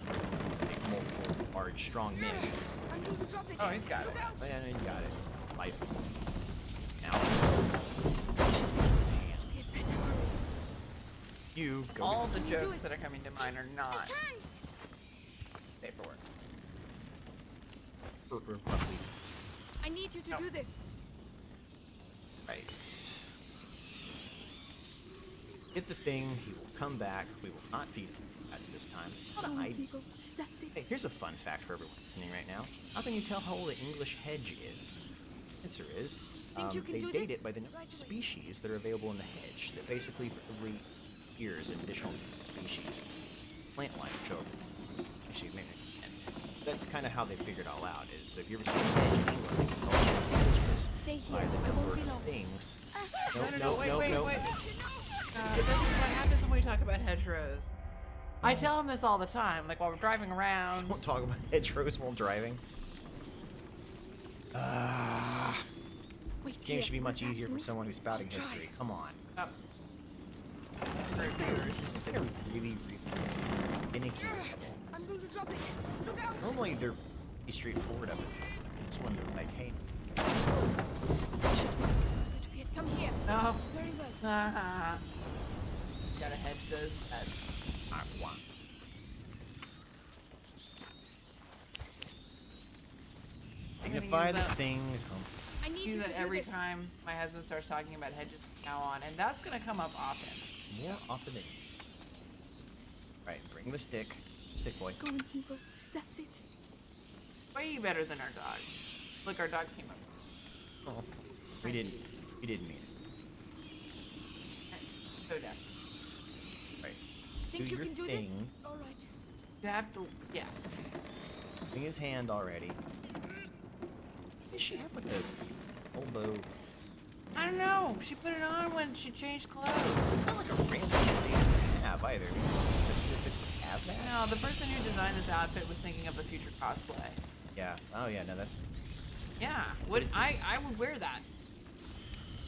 Take multiple large, strong men. I'm going to drop it. Oh, he's got it. Look out. Oh, yeah, no, you got it. Life. Now, Get hands. better. Hurry. You go. All the Can you do jokes it? that are coming to mind are not Can't. paperwork. Roughly. I need you to No. do this. Right. Get the thing. He will come back. We will not feed him. That's this time. Not a Come on, hide. people. That's it. Hey, here's a fun fact for everyone listening right now. How can you tell how old the English hedge is? Answer is, Think you can they do date this? it by the number Right of away. species that are available in the hedge. That basically for every year is an additional species. Plant life children. Actually, maybe. And that's kind of how they figured it all out. Is so if you ever see a hedge in England, they can call it hedges Stay by here. the I number won't be of long. things. No, Nope, nope, wait. nope. This is what happens when we talk about hedgerows. I tell him this all the time, like while we're driving around. Don't talk about hedgerows while driving. Wait Game here. should be much Will that easier for move? someone who's spouting I'll try. history. Come on. Oh. This has been a really finicky level. I'm going to drop it. Look out. Normally they're pretty straightforward up until this one. They're like, hey, Come here. No. Very well. Gotta hedge those bets. I want. I'm gonna Magnify use the that- thing. I need you Use to that do every this. time my husband starts talking about hedges from now on, and that's gonna come up often. More often than. Right, bring the stick. Stick boy. Go on, people. That's it. Way better than our dog. Look, our dog came up. Oh, we didn't mean it. So desperate. Right. Think do you your can do thing. this? All right. You have to, yeah. Bring his hand already. Does she have like a elbow? I don't know. She put it on when she changed clothes. It's not like a random thing to have either. I mean, you specifically have that. No, the person who designed this outfit was thinking of the future cosplay. Yeah. Oh yeah. No, that's. Yeah. What I would wear that.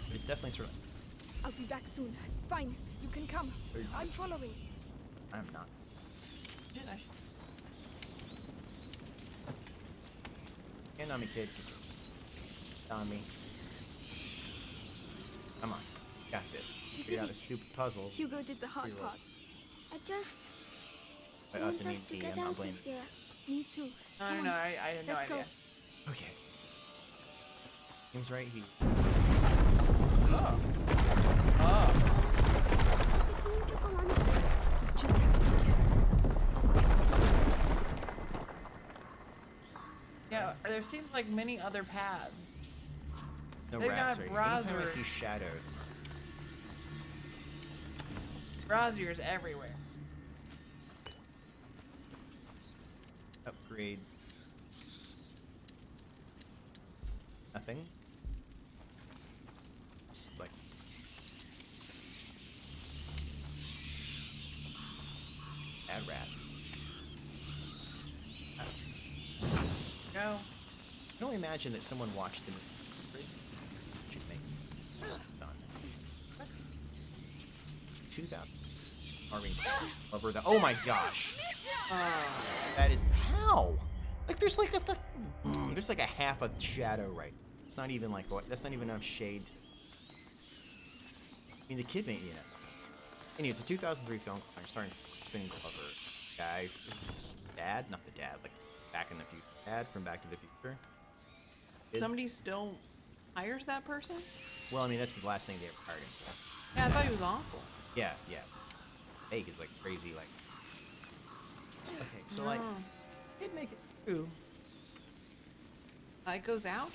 But it's definitely sort of. I'll be back soon. Fine. You can come. Are you- I'm following. I'm not. Did I? Hand on me, kid. On me. Come on. Got this. You Figure did out a it. stupid puzzle. Hugo did the hard You're part. I just By want us, I mean us to me. get I'm out not of blaming. here. Me too. I Come don't know. on. I had no Let's go. idea. Okay. Things right here. Oh. Oh. We need to go on foot. Just have to be careful. Yeah, there seems like many other paths. No They've rats got right here. Anytime I browsers. see shadows. Braziers everywhere. Upgrade. Nothing. Just like. Add rats. Rats. Go. I can only imagine that someone watched the movie. Should make it's on. 2000. I mean, over the. Oh my gosh. That is how. Like there's like there's like a half a shadow right. It's not even like what. That's not even enough shade. I mean the kid made Anyway, it's a 2003 film starring Finn Glover. Guy, dad, not the dad, like Back in the Future. Dad from Back to the Future. Somebody still hires that person? Well, I mean, that's the last thing they ever hired him for. Yeah, I thought he was awful. Yeah, yeah. Fake is like crazy, like. Okay, so like, No. it'd make it through. It goes out?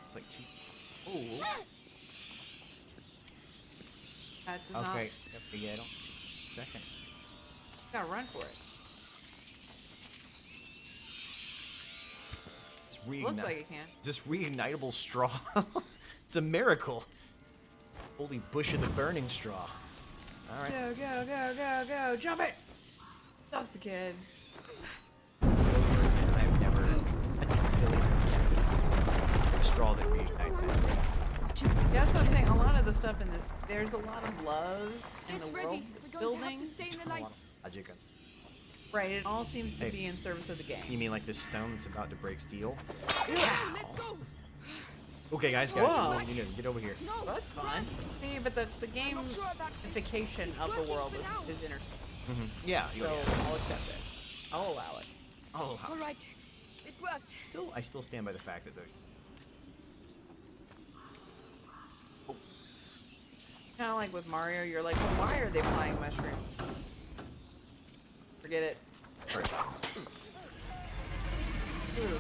It's like two. Oh. That does not. Okay. Yep, yeah, I don't. Second. Gotta run for it. It's Looks like it can. Is this reignitable straw? It's a miracle. Holy bush of the burning straw. All right. Go, go, go, go, go. Jump it! That's the kid. I've never. That's the silliest straw that reignites me. Yeah, that's what I'm saying. A lot of the stuff in this, there's a lot of love in Get the ready. world We're going to have building. to stay in the A light. lot of logic. Right, it all seems to Hey. be in service of the game. You mean like this stone that's about to break steel? Let's go. Okay, guys, Whoa. you know, get over here. No. Well, that's fun. See, but the I'm not sure about this. gamification It's of the working world for now. is entertaining. Yeah, So I'll accept it. I'll allow it. Oh, All right. It worked. I still stand by the fact that the Kind of like with Mario, you're like, well, why are they flying mushrooms? Forget it. Ooh.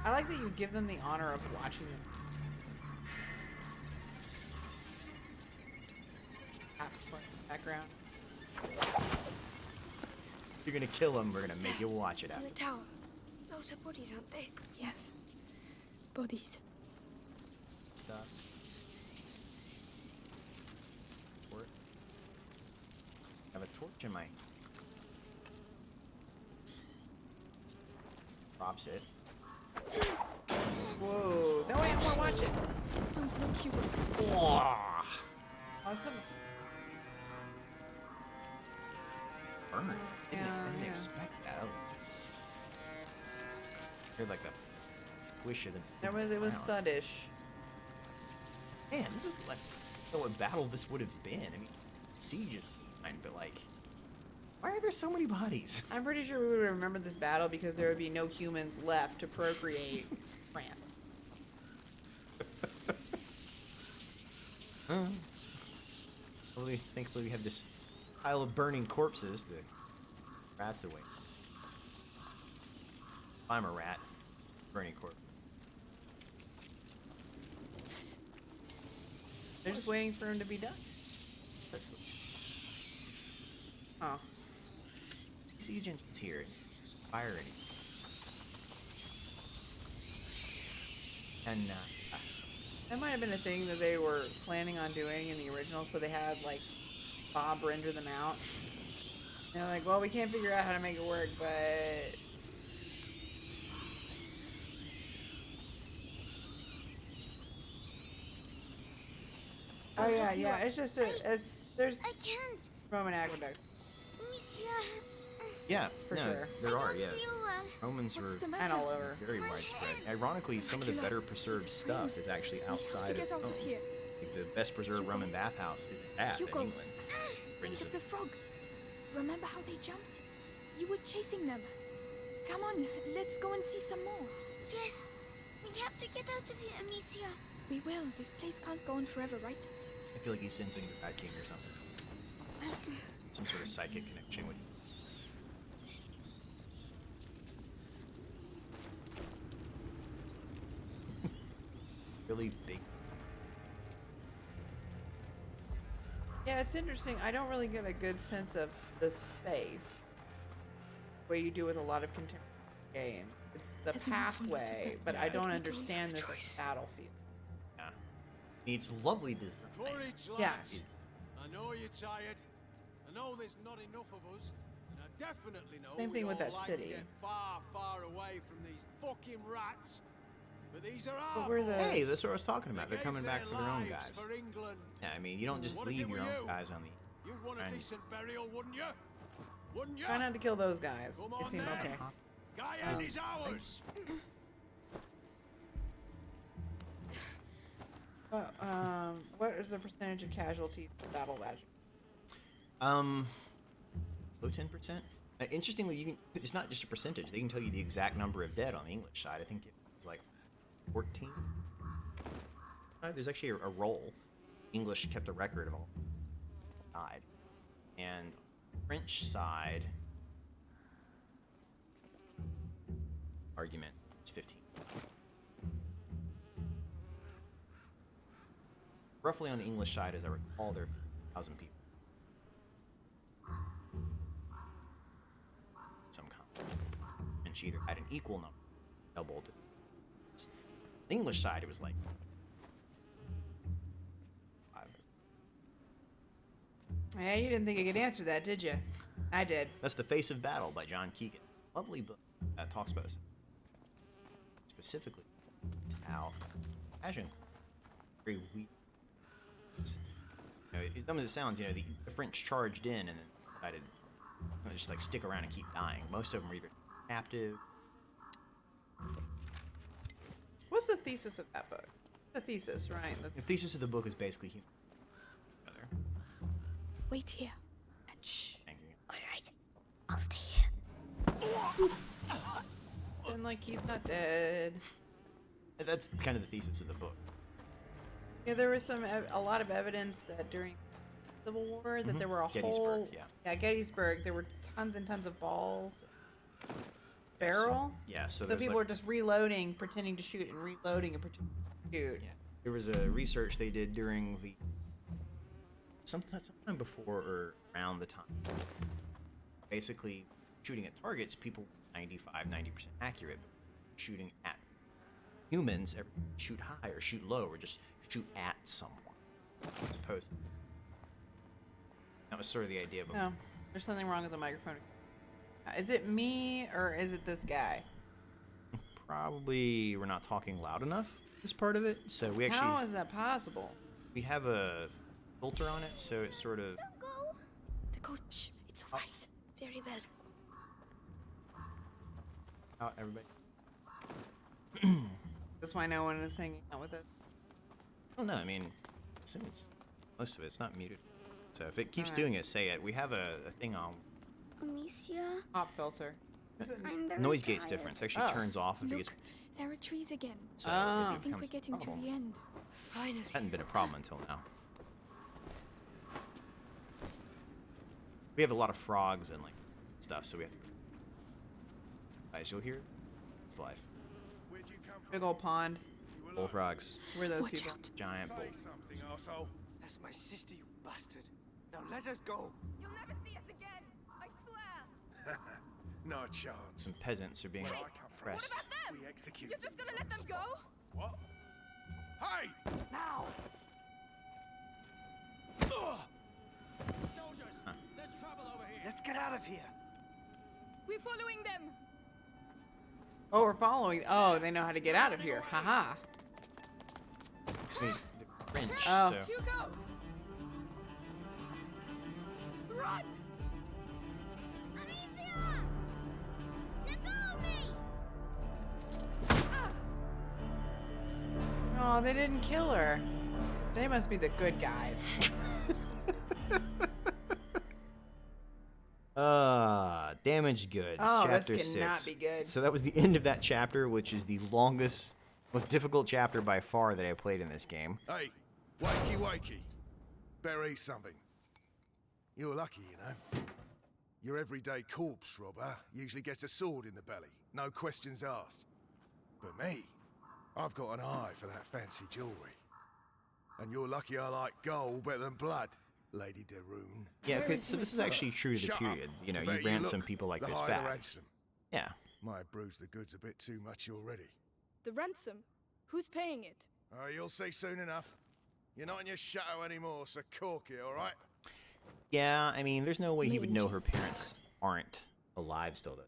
I like that you give them the honor of watching them. Apps playing in the background. If you're gonna kill him, we're gonna make you watch it In after. the tower. Those are bodies, aren't they? Yes. Bodies. Stuff. Torch. I have a torch in my. Drops it. Whoa. No, wait, I want to watch it. Don't look, Hugo. Awesome. Burn. Yeah, Didn't yeah. expect that. I heard like a squish of the. It was Wow. thuddish. Man, this was like what battle this would have been. I mean, siege is fine, but like, why are there so many bodies? I'm pretty sure we would remember this battle because there would be no humans left to procreate France. Thankfully, we have this pile of burning corpses to rats away. If I'm a rat, burning corpse. They're just waiting for him to be done. That's Oh. siege engine's here. Fire it. And That might have been a thing that they were planning on doing in the original, so they had like Bob render them out. And they're like, well, we can't figure out how to make it work, but oh yeah, yeah. It's just there's I can't. Roman aqueducts Monsieur. yeah, for no, sure. there I are. don't Yeah, feel well. Romans What's were the matter? and all over. very widespread. Ironically, some of the better preserved stuff is actually We have outside to get of out of Rome. here. Like the best preserved Roman bathhouse is that in Hugo. England. Think of the frogs. Remember how they jumped? You were chasing them. Come on, let's go and see some more. Yes. We have to get out of here, Amicia. We will. This place can't go on forever, right? I feel like he's sensing the Bad King or something. Some sort of psychic connection with you. Really big. Yeah, it's interesting. I don't really get a good sense of the space. The way you do with a lot of contemporary games. It's the There's enough for me to pathway, do. but Yeah. I don't But we don't understand have a this choice. battlefield. Yeah. It's lovely design. Courage, Yeah. lads. I know you're tired. I know there's not enough of us. And I definitely know Same thing we'd with all that like city. to get far, far away from these fucking rats. But these are But our we're the- boys. Hey, that's what I was talking about. They They're coming gave back their for their own lives guys. For England. Yeah, I mean, you don't just What if leave it your were own you? guys on the. You'd want a Right. decent burial, wouldn't you? Wouldn't you? Try not to kill those guys. Come They on seem then. okay. Guy and his hours. What is the percentage of casualties in battle badge? Low 10%. Interestingly, you can. It's not just a percentage. They can tell you the exact number of dead on the English side. I think it was like 14. There's actually a roll. English kept a record of all died, and French side argument is 15. Roughly on the English side, as I recall, there are 1,000 people. Some kind. And she either had an equal number, doubled it. The English side, it was like 5. Yeah, you didn't think I could answer that, did you? I did. That's The Face of Battle by John Keegan. Lovely book that talks about this. Specifically, it's out. Imagine. Very weak. You know, as dumb as it sounds, you know, the French charged in and then decided to just like stick around and keep dying. Most of them were either captive. What's the thesis of that book? The thesis, right? The thesis of the book is basically human. Wait here. And shh. All right, I'll stay here. And like he's not dead. That's kind of the thesis of the book. Yeah, there was a lot of evidence that during the Civil War that there were a Gettysburg, yeah, Gettysburg, there were tons and tons of balls, barrel. Yeah, so people like, were just reloading, pretending to shoot, and reloading and pretending to shoot. Yeah, there was a research they did during the sometime before or around the time. Basically, shooting at targets, people were 90% accurate. But shooting at humans, shoot high or shoot low or just shoot at someone. As opposed to, that was sort of the idea. But No, there's something wrong with the microphone. Is it me or is it this guy? probably we're not talking loud enough. Is part of it. So we actually How is that possible? we have a filter on it, so it's sort of The coach. It's all right. Very well. out everybody. That's why no one is hanging out with it. I don't know. I mean, I assume it's most of it's not muted. So if it keeps Alright. doing it, say it. We have a thing on. Amicia, Pop filter. I'm very Noise gate's tired. different. It actually Oh. turns off if it Look, gets. there are trees again. So Oh. if I it think we're becomes getting a to problem. the end. Finally. Hadn't been a problem until now. We have a lot of frogs and like stuff, so we have to. Guys, you'll hear it. It's life. Where'd you come from? Big old pond. You were Bullfrogs, We're those Watch people. out. giant bull. Say something, arsehole. That's my sister, you bastard. Now let us go. You'll never see us again. I swear. No chance. Some peasants are being Where I come from, oppressed. them? we execute. You're just gonna let them go? What? Hey! Now! Soldiers, there's trouble over here. Let's get out of here. We're following them. Oh, we're following. Oh, they know how to get out of here. Haha. I mean, the French. Oh. So Hugo! Run! Amicia! Let go of me! Oh, they didn't kill her. They must be the good guys. Damaged goods. Oh, this chapter cannot 6. be good. So that was the end of that chapter, which is the longest, most difficult chapter by far that I played in this game. Hey, wakey wakey. Better eat something. You're lucky, you know. Your everyday corpse robber usually gets a sword in the belly, no questions asked. But me, I've got an eye for that fancy jewelry. And you're lucky I like gold better than blood, Lady de Rune. Yeah, so this is actually true to the Shut period. up. You know, I you bet ransom look people like the this higher the back. ransom. Yeah. Might have bruised the goods a bit too much already. The ransom. Who's paying it? Oh, you'll see soon enough. You're not in your shadow anymore, so cork it, all right? Yeah, I mean, there's no way he would know Maybe. her parents aren't alive still.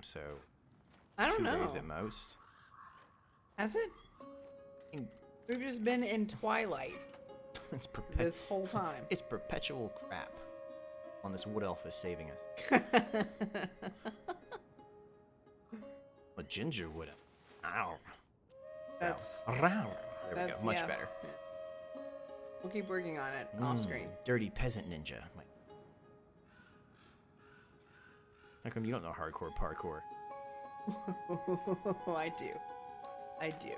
So I don't 2 know. days at most. Has it? I mean, We've just been in twilight it's this whole time. It's perpetual crap. On this wood elf is saving us. A ginger wood elf. Ow. That's Ow. There we that's go. Much yeah. better. We'll keep working on it off screen. Dirty peasant ninja. How come you don't know hardcore parkour? I do. I do.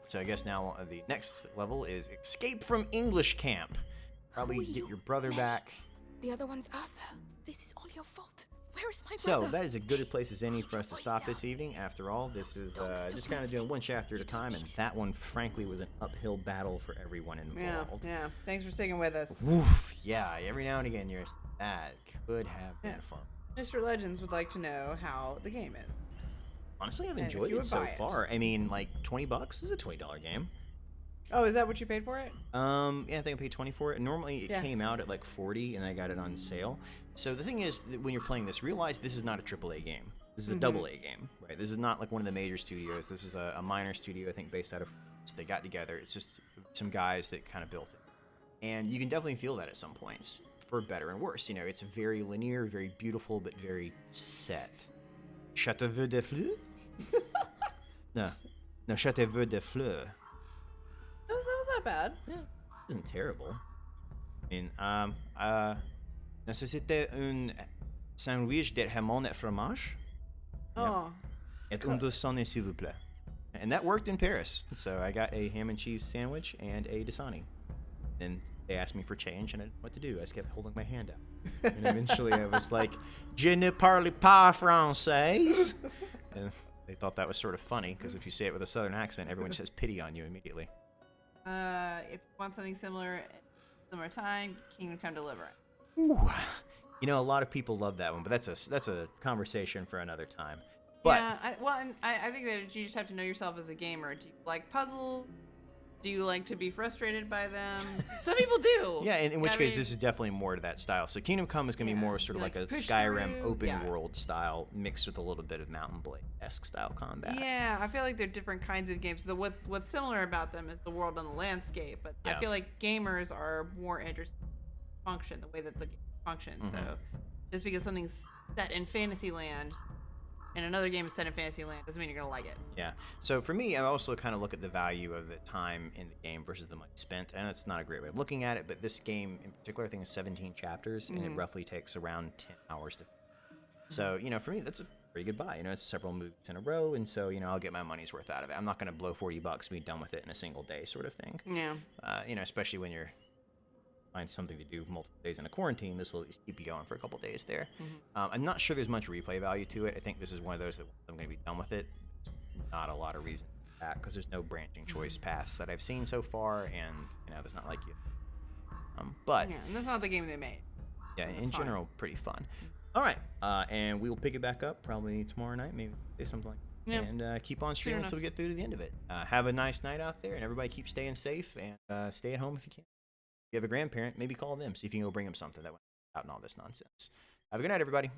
So I guess now the next level is escape from English camp. Probably Who are get you? your brother back. The other one's Arthur. This is all your fault. Where is my So brother? that is as good a place as any for us to voice stop down. this evening. After all, this is Dogs just don't kind of doing listen. one chapter at a You don't time, and need it. that one, frankly, was an uphill battle for everyone Yeah, involved. yeah. Thanks for sticking with us. Woof, yeah, every now and again, that could have been Yeah. fun. Mr. Legends would like to know how the game is. Honestly, I've And if enjoyed you it would so buy it. far. I mean, like $20. This is a $20 game. Oh, is that what you paid for it? Yeah, I think I paid 20 for it. Normally, it Yeah. came out at like 40, and I got it on sale. So the thing is, that when you're playing this, realize this is not a AAA game. This is a double A game, right? This is not like one of the major studios. This is a minor studio, I think, based out of France. They got together. It's just some guys that kind of built it, and you can definitely feel that at some points, for better and worse. You know, it's very linear, very beautiful, but very set. Château de Fleurs? No, Château de Fleurs. That was not bad. Yeah, it wasn't terrible. I mean, necessite un sandwich de jamon et fromage Oh, et un Dasani, s'il vous plaît. And that worked in Paris. So I got a ham and cheese sandwich and a Dasani. And they asked me for change, and I didn't know what to do. I just kept holding my hand out. And eventually I was like, Je ne parle pas français. And they thought that was sort of funny, because if you say it with a southern accent, everyone just has pity on you immediately. if you want something similar time, Kingdom Come Deliverance. Ooh. You know, a lot of people love that one, but that's a conversation for another time. But Yeah, I think that you just have to know yourself as a gamer. Do you like puzzles? Do you like to be frustrated by them? Some people do. yeah, in which I case mean, this is definitely more to that style. So Kingdom Come is going to be Yeah, more sort of you like a like push Skyrim through, open yeah. world style mixed with a little bit of Mountain Blade-esque style combat. Yeah, I feel like they're different kinds of games. What's similar about them is the world and the landscape, but Yeah. I feel like gamers are more interested in the function, the way that the game functions. So just because something's set in Fantasyland and another game is set in Fantasyland doesn't mean you're gonna like it. Yeah. So for me, I also kind of look at the value of the time in the game versus the money spent, and it's not a great way of looking at it. But this game in particular, I think, is 17 chapters, and it roughly takes around 10 hours to. So for me, that's a pretty good buy. It's several moves in a row, and so I'll get my money's worth out of it. I'm not going to blow $40 and be done with it in a single day, sort of thing. Yeah. Especially when you're find something to do multiple days in a quarantine. This will at least keep you going for a couple days there. I'm not sure there's much replay value to it. I think this is one of those that I'm going to be done with it. There's not a lot of reason for that, because there's no branching choice paths that I've seen so far, and there's not like you. But Yeah, and that's not the game they made. yeah, that's in fine. general, pretty fun. All right, and we will pick it back up probably tomorrow night, maybe something like that. Yeah. And keep on streaming enough. until we get through to the end of it. Have a nice night out there, and everybody keep staying safe, and stay at home if you can. If you have a grandparent, maybe call them, see if you can go bring them something that went out and all this nonsense. Have a good night, everybody.